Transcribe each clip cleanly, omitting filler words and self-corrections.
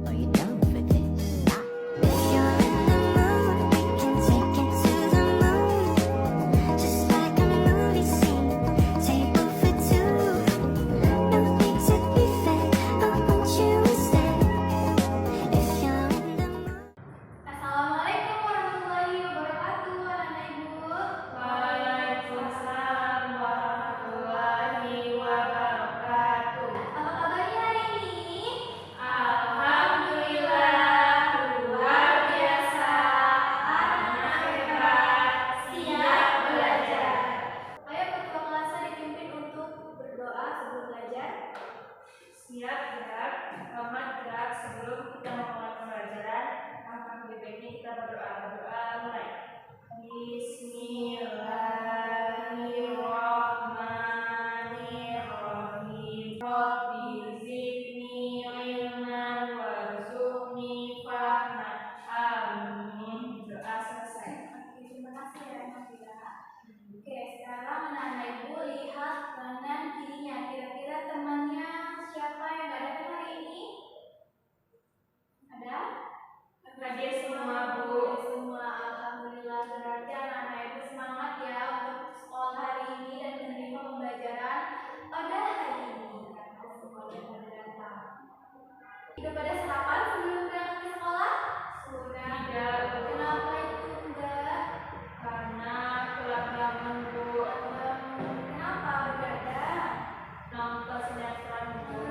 Are you down for this? If you're in the mood, we can take it to the moon. Just like a movie scene, table for two. No need to be fake, I want you to stay. If you're in the mood. Assalamualaikum warahmatullahi wabarakatuh, anak ibu. Waalaikumsalam warahmatullahi wabarakatuh. Apa kabarnya hari ini? Alhamdulillah, luar biasa. Anak hebat, siap belajar. Ayo ketua kelasnya dipimpin untuk berdoa sebelum belajar. Siap gerak, selamat gerak. Sebelum kita memulai pembelajaran, maka lebih baiknya kita berdoa. Berdoa mulai. Bismillahirrahmanirrahim. Rabbi zidni ilman warzuqni fahman. Amin. Doa selesai. Oke, terima kasih ya Nabila. Oke, sekarang anak ibu lihat kanan kirinya. Kira-kira temannya siapa yang gak datang hari ini? Ada? Hadir semua, Bu. Hadir semua, alhamdulillah. Berarti anak-anak ibu semangat ya untuk sekolah hari ini dan menerima pembelajaran pada hari ini. Karena semuanya pada datang. Udah pada sarapan sebelum berangkat ke sekolah? Sudah. Tidak, Bu. Kenapa itu enggak? Karena telah bangun, Bu. Kenapa begadang? Nonton sinetron, Bu.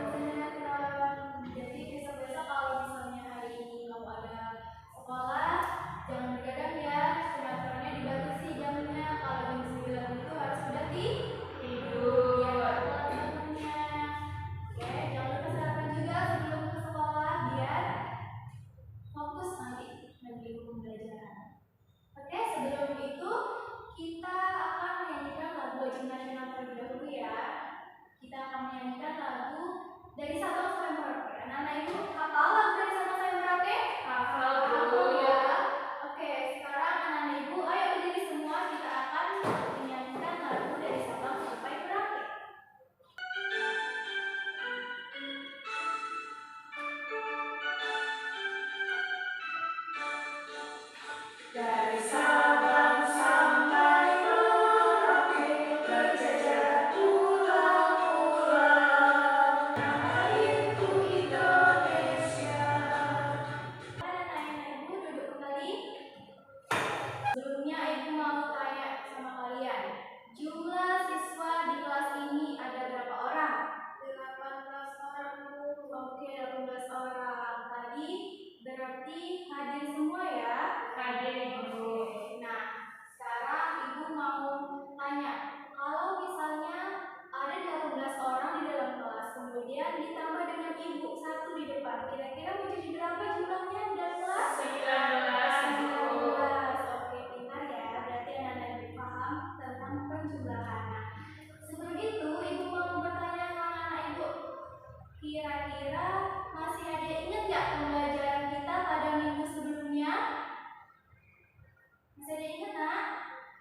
Jadi besok-besok kalau misalnya hari ini kamu ada sekolah, jangan begadang ya. Sinetronnya dibatasi jamnya. Kalau jam 9 itu harus sudah Tidur. ya, teman-temannya. Oke, jangan lupa sarapan juga sebelum ke sekolah biar fokus nanti pembelajaran. Oke, sebelum itu kita akan menyanyikan lagu wajib nasional terlebih dahulu ya. Kita akan menyanyikan lagu dari Sabang sampai Merauke. Anak-anak ibu hafal lagu dari Sabang sampai Merauke? Hafal, Bu. Hafal ya. Oke, sekarang anak-anak ibu ayo berdiri semua, kita akan menyanyikan lagu dari Sabang sampai Merauke. Dari Sabang sampai Merauke, berjejer pulau-pulau, airku Indonesia. Anak-anak ibu duduk kembali. Sebelumnya ibu mau tanya sama kalian, jumlah siswa di kelas ini ada berapa orang? 18 orang, Bu. Oke, 18 orang. Tadi berarti hadir semua ya? Hadir, Bu. Nah, sekarang ibu mau tanya, kalau misalnya ada 18 orang di dalam kelas, kemudian ditambah dengan ibu satu di depan, kira-kira mau jadi berapa jumlahnya di dalam kelas? 19, Bu. 19. Oke, pintar ya. Berarti anak-anak ibu paham tentang penjumlahan. Nah, sebelum itu ibu mau bertanya sama anak ibu, kira-kira masih ada yang ingat nggak pembelajaran kita pada minggu sebelumnya? Masih ada yang ingat, Nak?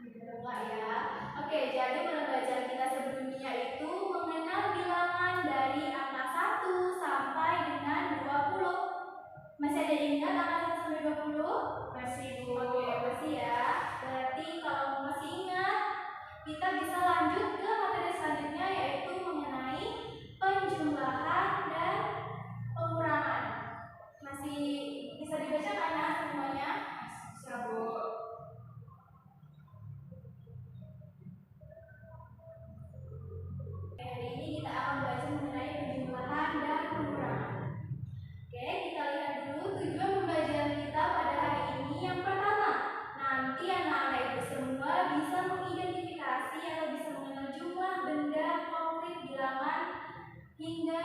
Enggak ya. Oke, jadi pembelajaran kita sebelumnya itu mengenal bilangan dari angka 1 sampai dengan 20. Masih ada yang ingat angka 1 sampai 20? Masih, Bu. Oke, masih ya. Berarti kalau masih ingat, kita bisa lanjut ke materi selanjutnya yaitu mengenai penjumlahan dan pengurangan. Masih bisa dibaca kan ya semuanya? Bisa, Bu. Hari ini kita akan belajar mengenai penjumlahan dan pengurangan. Oke, kita lihat dulu tujuan pembelajaran kita pada hari ini. Yang pertama, nanti anak-anak ibu semua bisa mengidentifikasi atau bisa mengenal jumlah benda konkret bilangan hingga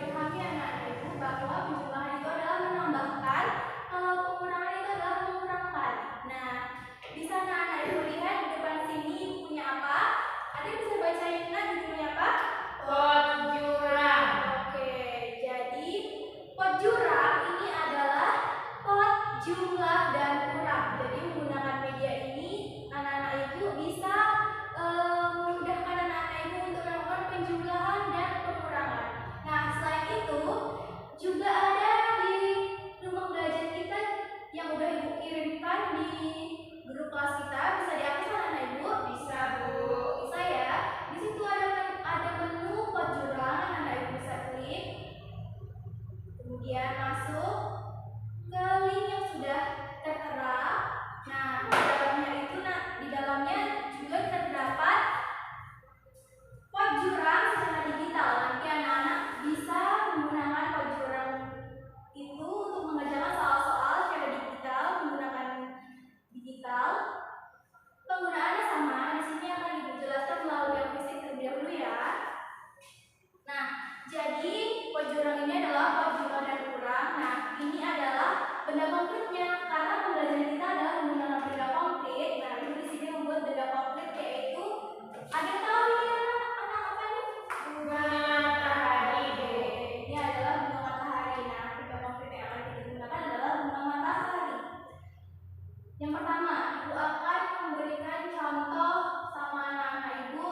dipahami anak-anak ibu bahwa penjumlahan itu adalah menambahkan, kalau pengurangan itu adalah mengurangkan. Nah, di sana anak ibu lihat di depan sini punya apa? Ada yang bisa bacain nak judulnya apa? Pot jurang. Oke, jadi pot jurang ini adalah pot jumlah dan kurang. Jadi menggunakan media ini anak-anak ibu bisa memudahkan anak-anak ibu untuk melakukan penjumlahan dan pengurangan. Nah, selain itu juga ada di rumah belajar kita yang udah ibu kirimkan di grup kelas kita. Bisa diakses anak-anak ibu? Bisa, Bu. Bisa ya. Di situ ada menu pot jurang, anak-anak ibu bisa klik. Kemudian masuk ke link yang sudah tertera. Nah, di dalamnya juga terdapat pot jurang secara digital. Nanti anak-anak bisa menggunakan pot jurang itu untuk mengerjakan soal-soal secara digital menggunakan digital. Penggunaannya sama. Di sini akan ibu jelaskan melalui yang fisik terlebih dahulu ya. Nah, jadi pot jurang ini adalah pot jumlah dan kurang. Nah, ini adalah benda konkretnya karena pembelajaran kita adalah menggunakan benda konkret. Nah, ibu di sini membuat benda konkret yaitu ada tahu ini anak apa nih? Bunga matahari, Bu. Ini adalah bunga matahari. Nah, benda konkret yang akan kita gunakan adalah bunga matahari. Yang pertama, ibu akan memberikan contoh sama anak-anak ibu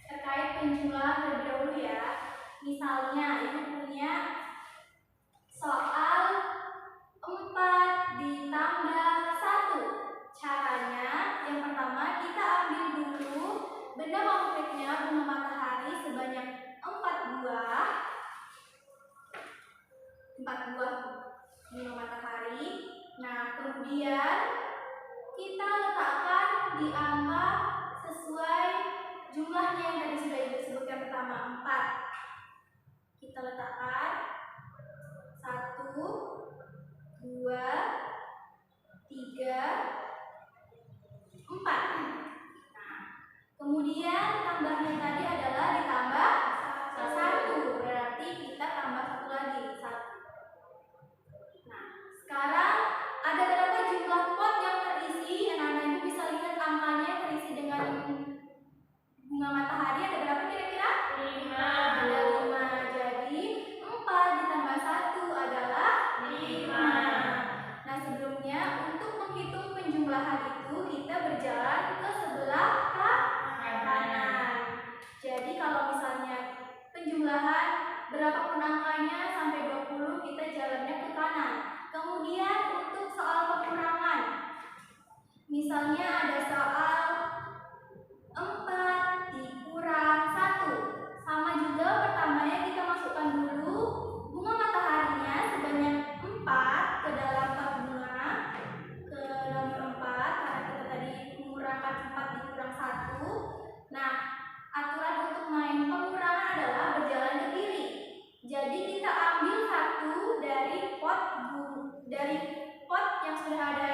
terkait penjumlahan terlebih dahulu ya. Misalnya, ibu punya soal 4 ditambah 1. Caranya, yang pertama kita ambil dulu benda konkretnya bunga matahari sebanyak 4 buah. 4 buah bunga matahari. Nah, kemudian kita letakkan di angka sesuai jumlahnya yang tadi sudah ibu sebutkan pertama 4. Kita letakkan 1, 2, 3, 4. Nah, kemudian tambahnya tadi adalah ditambah 1. Berarti kita tambah 1 lagi. 1. Nah, sekarang ada berapa jumlah pot yang terisi? Anak-anak ibu bisa lihat angkanya terisi dengan bunga matahari ada berapa kira-kira? 5. Ada 5. Jadi 4 ditambah 1 adalah 5. Nah, sebelumnya untuk menghitung penjumlahan itu kita berjalan ke sebelah kanan. Jadi kalau misalnya penjumlahan berapapun angkanya sampai 20 kita jalannya ke kanan. Kemudian untuk soal pengurangan. Misalnya ada soal 4 dikurang 1. Sama juga pertamanya kita masukkan dulu bunga mataharinya sebanyak 4 ke dalam pot bunga. Ke dalam 4 karena kita tadi mengurangkan 4 dikurang 1. Nah, aturan untuk main pengurangan adalah berjalan ke kiri. Jadi kita ambil 1 dari pot yang sudah ada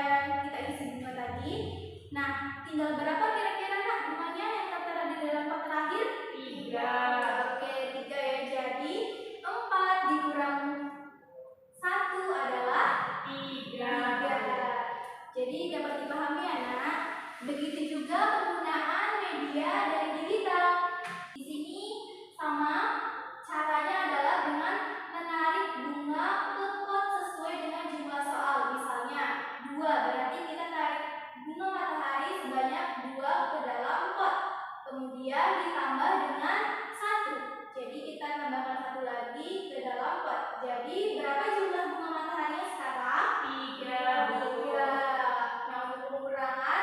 kita isi bunga tadi. Nah, tinggal berapa kira-kira nak bunganya yang tertera di dalam pot terakhir? 3. Oke, 3 ya. Jadi 4 dikurang 1 adalah 3. Jadi dapat dipahami anak. Begitu juga penggunaan media dari digital. Di sini sama caranya adalah dengan menarik bunga ke pot sesuai dengan jumlah soal. Misalnya 2, berarti kita tarik bunga matahari sebanyak 2 ke dalam pot. Kemudian ditambah dengan 1. Jadi kita tambahkan 1 lagi ke dalam pot. Jadi berapa jumlah bunga mataharinya sekarang? 3. 3. Nah, untuk pengurangan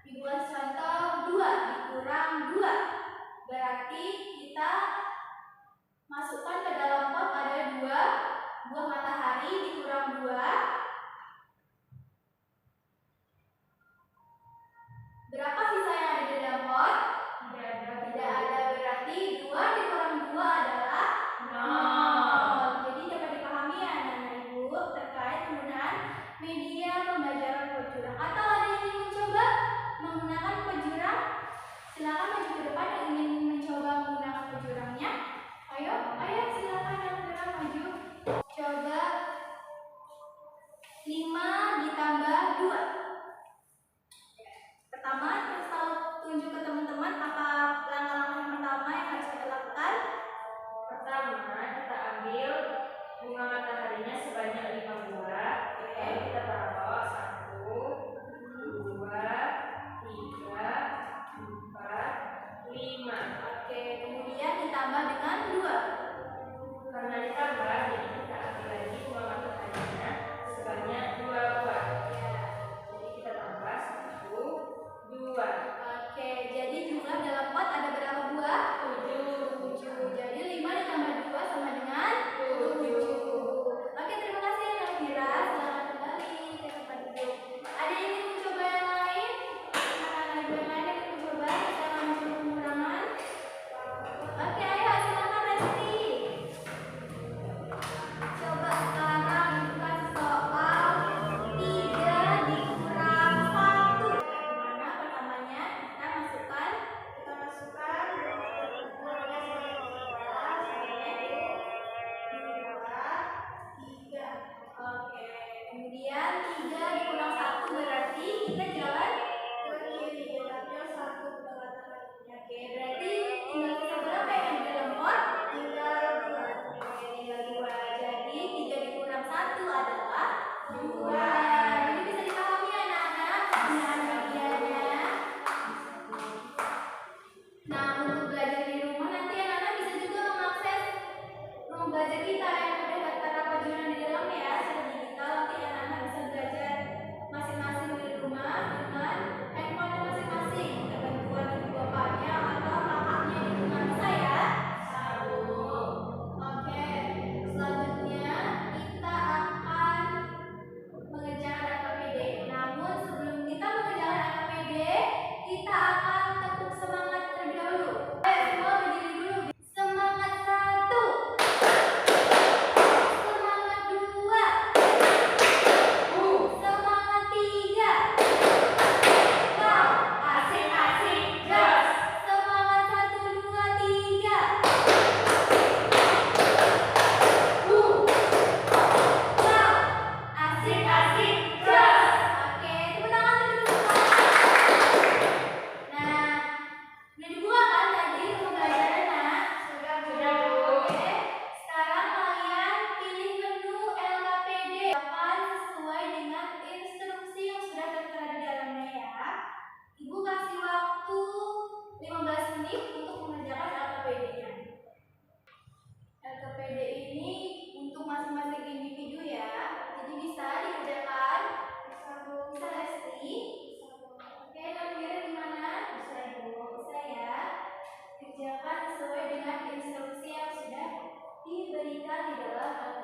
dibuat contoh 2 dikurang 2. Berarti kita masukkan ke dalam pot ada 2 buah matahari dikurang 2. Berapa sisa yang ada di dalam pot? Tidak ada. Berarti 2 dikurang 2 adalah 0. Jadi dapat dipahami ya anak-anak ibu terkait penggunaan media pembelajaran pot jurang. Atau ada yang ingin mencoba menggunakan pot jurang? Silakan maju ke depan yang ingin mencoba menggunakan pot jurangnya. Ayo silakan. bunga mataharinya sebanyak 5 buah. Lalu kita bawa 1, 2, 3, 4, 5. Oke, kemudian ditambah dengan 2. Karena ditambah, jadi kita ambil lagi bunga mataharinya sebanyak 2 buah. Jadi kita tambah 1, 2. Oke, jadi jumlah dalam pot ada berapa buah? 7. Jadi 5 ditambah 2 sama dengan 7. Oke, terima kasih Kak Mira. Selamat kembali ke tempat duduk. Ada yang ingin mencoba yang lain? Anak-anak ibu yang lain yang ingin mencoba cara mencoba pengurangan? Oke, ayo silakan Resti. Coba sekarang bukan soal 3 dikurang 1. Gimana pertamanya? Kita masukkan 2, 3. Oke, kemudian 3 dikurang 1 berarti kita jalan ke kiri. Jalannya 1 ke belakang. Oke, berarti tinggal sisa berapa yang ada dalam pot? Tinggal 2. Oke, tinggal 2. Jadi 3 dikurang 1 adalah 2. Jadi bisa dipahami anak-anak penggunaan bagiannya. Nah, untuk belajar di rumah nanti anak-anak bisa juga mengakses ruang belajar kita yang ada daftar rapajunan di dalamnya ya, secara digital. Nanti anak-anak bisa belajar masing-masing di rumah dengan handphone masing-masing, minta bantuan ibu bapaknya atau kakaknya di rumah, bisa ya? Oke, selanjutnya kita akan mengerjakan AKPD. Namun sebelum kita mengerjakan AKPD, kita akan tepuk semangat terlebih dahulu. Ayo semua berdiri dulu. Semangat 1. Semangat 2. Semangat 3. Wow, asik-asik, gas. Semangat 1, 2, 3. Wow, asik-asik, gas. Oke, tepuk tangan dulu semua. Nah, udah dibuka kan tadi pembelajaran nak? Sudah, Bu. Oke, sekarang kalian pilih menu LKPD sesuai dengan instruksi yang sudah tertera di dalamnya ya. Ibu kasih waktu 15 menit untuk mengerjakan LKPD-nya. LKPD ini untuk masing-masing individu ya. Jadi bisa dikerjakan. Bisa Lesti. Oke, Kamira gimana? Bisa Ibu. Bisa ya. Kerjakan sesuai dengan instruksi yang sudah diberikan di dalam